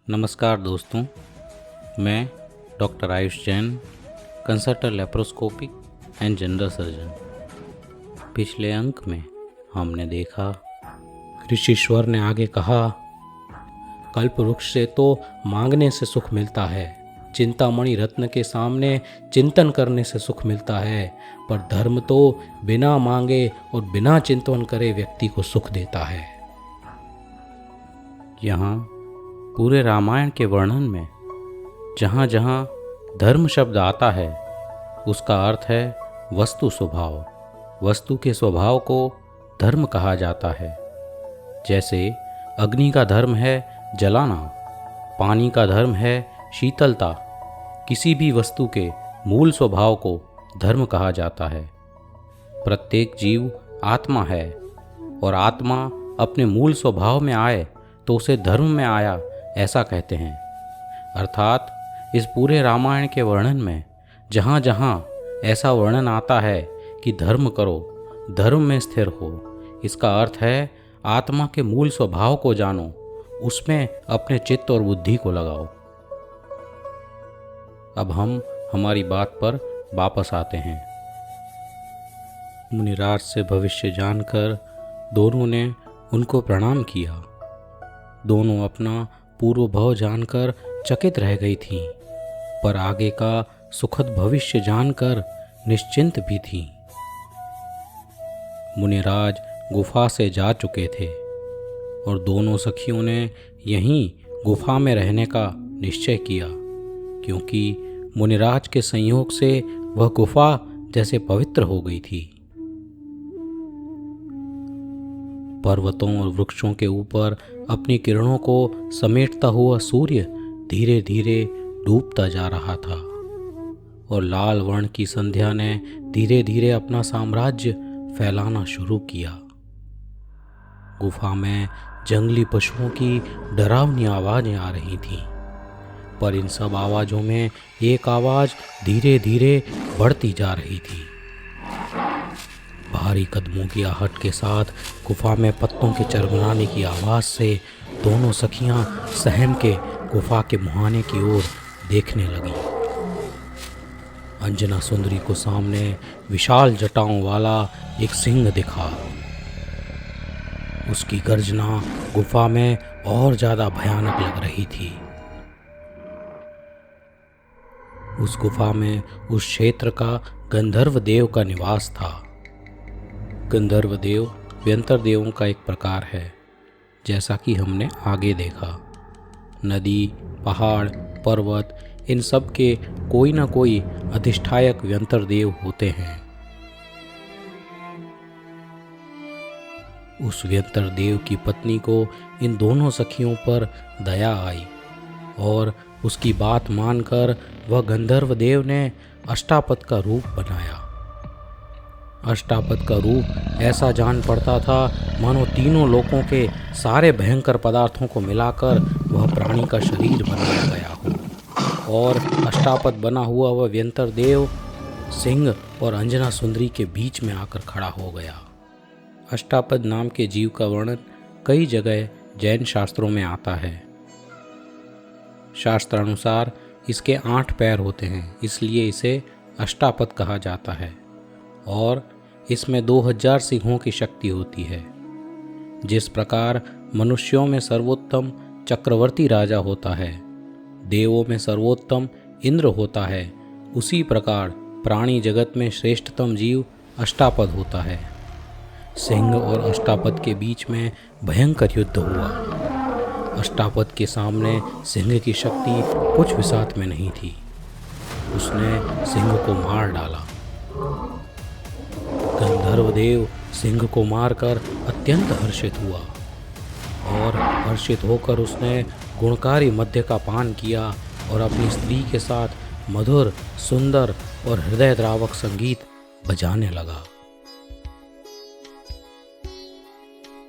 नमस्कार दोस्तों, मैं doctor Ayush Jain, consultant laparoscopy and general surgeon. पिछले अंक में हमने देखा, ऋषिश्वर ने आगे कहा, कल्प वृक्ष से तो मांगने से सुख मिलता है, चिंतामणि रत्न के सामने चिंतन करने से सुख मिलता है, पर धर्म तो बिना मांगे और बिना चिंतन करे व्यक्ति को सुख देता है। यहाँ पूरे रामायण के वर्णन में जहाँ जहाँ धर्म शब्द आता है उसका अर्थ है वस्तु स्वभाव। वस्तु के स्वभाव को धर्म कहा जाता है। जैसे अग्नि का धर्म है जलाना, पानी का धर्म है शीतलता। किसी भी वस्तु के मूल स्वभाव को धर्म कहा जाता है। प्रत्येक जीव आत्मा है और आत्मा अपने मूल स्वभाव में आए तो उसे धर्म में आया ऐसा कहते हैं। अर्थात इस पूरे रामायण के वर्णन में जहाँ जहाँ ऐसा वर्णन आता है कि धर्म करो, धर्म में स्थिर हो, इसका अर्थ है आत्मा के मूल स्वभाव को जानो, उसमें अपने चित्त और बुद्धि को लगाओ। अब हम हमारी बात पर वापस आते हैं। मुनिराज से भविष्य जानकर दोनों ने उनको प्रणाम किया। दोनों अपना पूर्व भव जानकर चकित रह गई थीं, पर आगे का सुखद भविष्य जानकर निश्चिंत भी थीं। मुनिराज गुफा से जा चुके थे और दोनों सखियों ने यहीं गुफा में रहने का निश्चय किया, क्योंकि मुनिराज के संयोग से वह गुफा जैसे पवित्र हो गई थी। पर्वतों और वृक्षों के ऊपर अपनी किरणों को समेटता हुआ सूर्य धीरे धीरे डूबता जा रहा था और लाल वर्ण की संध्या ने धीरे धीरे अपना साम्राज्य फैलाना शुरू किया। गुफा में जंगली पशुओं की डरावनी आवाजें आ रही थीं, पर इन सब आवाज़ों में एक आवाज़ धीरे धीरे बढ़ती जा रही थी। भारी कदमों की आहट के साथ गुफा में पत्तों के चरमराने की आवाज़ से दोनों सखियां सहम के गुफा के मुहाने की ओर देखने लगीं। अंजना सुंदरी को सामने विशाल जटाओं वाला एक सिंह दिखा। उसकी गर्जना गुफा में और ज़्यादा भयानक लग रही थी। उस गुफा में उस क्षेत्र का गंधर्व देव का निवास था। गंधर्व देव व्यंतर देवों का एक प्रकार है, जैसा कि हमने आगे देखा। नदी, पहाड़, पर्वत, इन सब के कोई ना कोई अधिष्ठायक व्यंतर देव होते हैं। उस व्यंतर देव की पत्नी को इन दोनों सखियों पर दया आई और उसकी बात मानकर वह गंधर्व देव ने अष्टापद का रूप बनाया। अष्टापद का रूप ऐसा जान पड़ता था मानो तीनों लोकों के सारे भयंकर पदार्थों को मिलाकर वह प्राणी का शरीर बनाया गया हो। और अष्टापद बना हुआ वह व्यंतर देव सिंह और अंजना सुंदरी के बीच में आकर खड़ा हो गया। अष्टापद नाम के जीव का वर्णन कई जगह जैन शास्त्रों में आता है। शास्त्रानुसार इसके 8 पैर होते हैं, इसलिए इसे अष्टापद कहा जाता है और इसमें 2000 सिंहों की शक्ति होती है। जिस प्रकार मनुष्यों में सर्वोत्तम चक्रवर्ती राजा होता है, देवों में सर्वोत्तम इंद्र होता है, उसी प्रकार प्राणी जगत में श्रेष्ठतम जीव अष्टापद होता है। सिंह और अष्टापद के बीच में भयंकर युद्ध हुआ। अष्टापद के सामने सिंह की शक्ति कुछ भी साथ में नहीं थी। उसने सिंह को मार डाला। गंधर्व देव सिंह को मारकर अत्यंत हर्षित हुआ और हर्षित होकर उसने गुणकारी मद्य का पान किया और अपनी स्त्री के साथ मधुर, सुंदर और हृदयद्रावक संगीत बजाने लगा।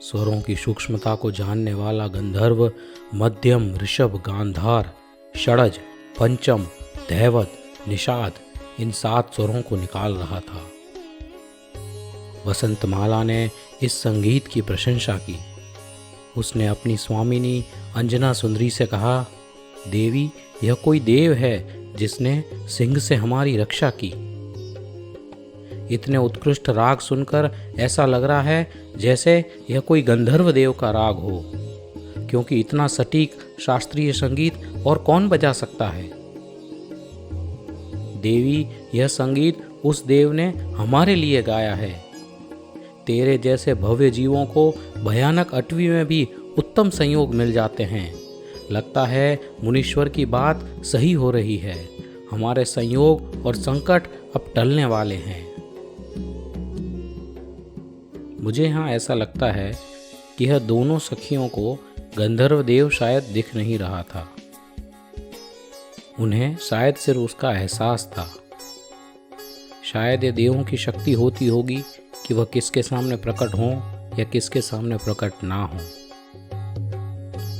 स्वरों की सूक्ष्मता को जानने वाला गंधर्व मध्यम, ऋषभ, गांधार, षडज, पंचम, दैवत, निषाद इन 7 स्वरों को निकाल रहा था। वसंतमाला ने इस संगीत की प्रशंसा की। उसने अपनी स्वामिनी अंजना सुंदरी से कहा, देवी, यह कोई देव है जिसने सिंह से हमारी रक्षा की। इतने उत्कृष्ट राग सुनकर ऐसा लग रहा है जैसे यह कोई गंधर्व देव का राग हो, क्योंकि इतना सटीक शास्त्रीय संगीत और कौन बजा सकता है। देवी, यह संगीत उस देव ने हमारे लिए गाया है। तेरे जैसे भव्य जीवों को भयानक अटवी में भी उत्तम संयोग मिल जाते हैं। लगता है मुनीश्वर की बात सही हो रही है। हमारे संयोग और संकट अब टलने वाले हैं। मुझे यहाँ ऐसा लगता है कि यह दोनों सखियों को गंधर्व देव शायद दिख नहीं रहा था। उन्हें शायद सिर्फ उसका एहसास था। शायद ये देवों की शक्ति होती होगी कि वह किसके सामने प्रकट हों या किसके सामने प्रकट ना हों।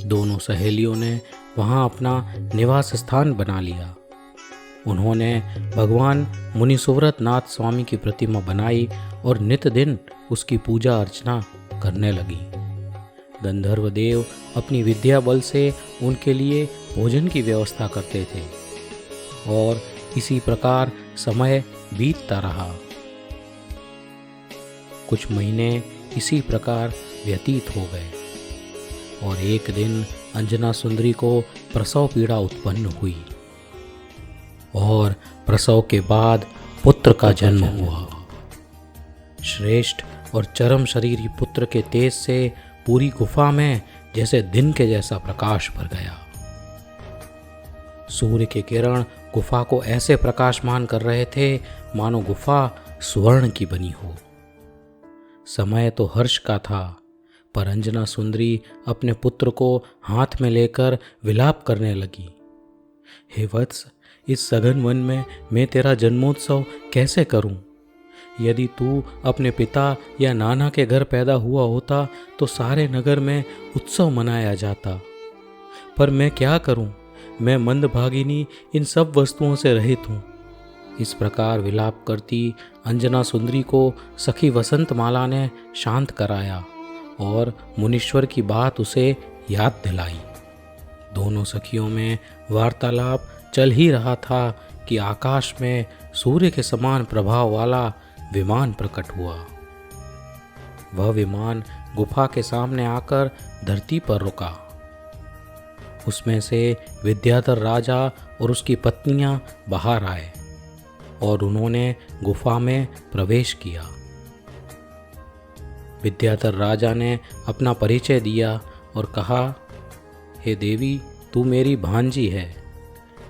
दोनों सहेलियों ने वहाँ अपना निवास स्थान बना लिया। उन्होंने भगवान मुनि सुव्रत नाथ स्वामी की प्रतिमा बनाई और नित दिन उसकी पूजा अर्चना करने लगी। गंधर्व देव अपनी विद्या बल से उनके लिए भोजन की व्यवस्था करते थे और इसी प्रकार समय बीतता रहा। कुछ महीने इसी प्रकार व्यतीत हो गए और एक दिन अंजना सुंदरी को प्रसव पीड़ा उत्पन्न हुई और प्रसव के बाद पुत्र का जन्म हुआ। श्रेष्ठ और चरम शरीरी पुत्र के तेज से पूरी गुफा में जैसे दिन के जैसा प्रकाश भर गया। सूर्य के किरण गुफा को ऐसे प्रकाशमान कर रहे थे मानो गुफा स्वर्ण की बनी हो। समय तो हर्ष का था, पर अंजना सुंदरी अपने पुत्र को हाथ में लेकर विलाप करने लगी। हे वत्स, इस सघन वन में मैं तेरा जन्मोत्सव कैसे करूं? यदि तू अपने पिता या नाना के घर पैदा हुआ होता तो सारे नगर में उत्सव मनाया जाता, पर मैं क्या करूं? मैं मंदभागिनी इन सब वस्तुओं से रहित हूं। इस प्रकार विलाप करती अंजना सुंदरी को सखी वसंतमाला ने शांत कराया और मुनीश्वर की बात उसे याद दिलाई। दोनों सखियों में वार्तालाप चल ही रहा था कि आकाश में सूर्य के समान प्रभाव वाला विमान प्रकट हुआ। वह विमान गुफा के सामने आकर धरती पर रुका। उसमें से विद्याधर राजा और उसकी पत्नियां बाहर आए और उन्होंने गुफा में प्रवेश किया। विद्याधर राजा ने अपना परिचय दिया और कहा, हे देवी, तू मेरी भांजी है।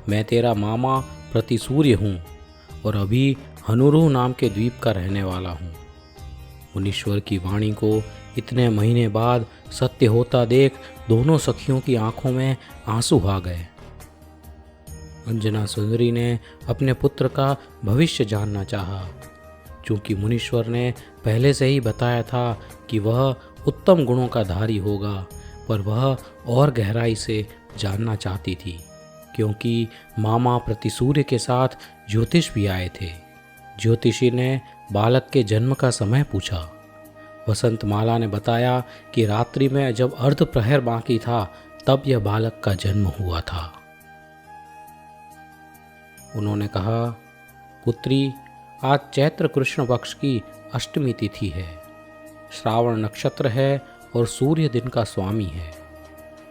मैं तेरा मामा प्रतिसूर्य हूँ और अभी हनुरू नाम के द्वीप का रहने वाला हूँ। मुनीश्वर की वाणी को इतने महीने बाद सत्य होता देख दोनों सखियों की आंखों में आंसू आ गए। अंजना सुंदरी ने अपने पुत्र का भविष्य जानना चाहा, क्योंकि मुनीश्वर ने पहले से ही बताया था कि वह उत्तम गुणों का धारी होगा, पर वह और गहराई से जानना चाहती थी, क्योंकि मामा प्रतिसूर्य के साथ ज्योतिष भी आए थे। ज्योतिषी ने बालक के जन्म का समय पूछा। वसंतमाला ने बताया कि रात्रि में जब अर्ध प्रहर बाकी था तब यह बालक का जन्म हुआ था। उन्होंने कहा, पुत्री, आज चैत्र कृष्ण पक्ष की अष्टमी तिथि है। श्रावण नक्षत्र है और सूर्य दिन का स्वामी है।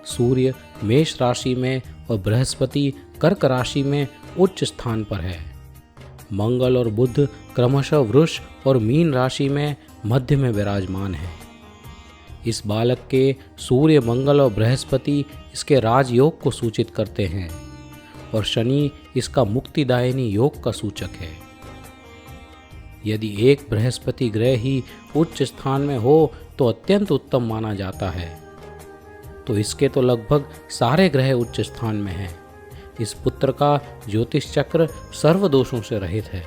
सूर्य मेष राशि में और बृहस्पति कर्क राशि में उच्च स्थान पर है। मंगल और बुध क्रमशः वृष और मीन राशि में मध्य में विराजमान है। इस बालक के सूर्य, मंगल और बृहस्पति इसके राजयोग को सूचित करते हैं और शनि इसका मुक्तिदायिनी योग का सूचक है। यदि एक बृहस्पति ग्रह ही उच्च स्थान में हो तो अत्यंत उत्तम माना जाता है, तो इसके तो लगभग सारे ग्रह उच्च स्थान में हैं। इस पुत्र का ज्योतिष चक्र सर्व दोषों से रहित है।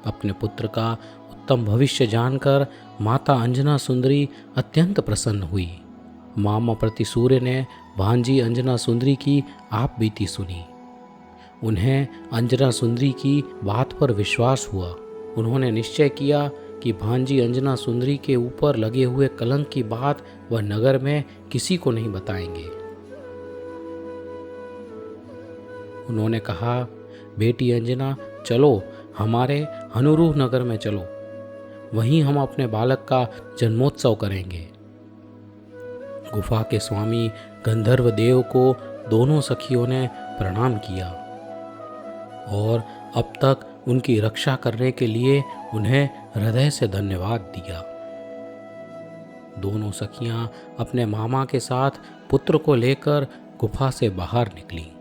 अपने पुत्र का उत्तम भविष्य जानकर माता अंजना सुंदरी अत्यंत प्रसन्न हुई। मामा प्रतिसूर्य ने भांजी अंजना सुंदरी की आप बीती सुनी। उन्हें अंजना सुंदरी की बात पर विश्वास हुआ। उन्होंने निश्चय किया कि भांजी अंजना सुंदरी के ऊपर लगे हुए कलंक की बात वह नगर में किसी को नहीं बताएंगे। उन्होंने कहा, बेटी अंजना, चलो हमारे हनुरूह नगर में चलो, वहीं हम अपने बालक का जन्मोत्सव करेंगे। गुफा के स्वामी गंधर्व देव को दोनों सखियों ने प्रणाम किया और अब तक उनकी रक्षा करने के लिए उन्हें हृदय से धन्यवाद दिया। दोनों सखियां अपने मामा के साथ पुत्र को लेकर गुफा से बाहर निकलीं।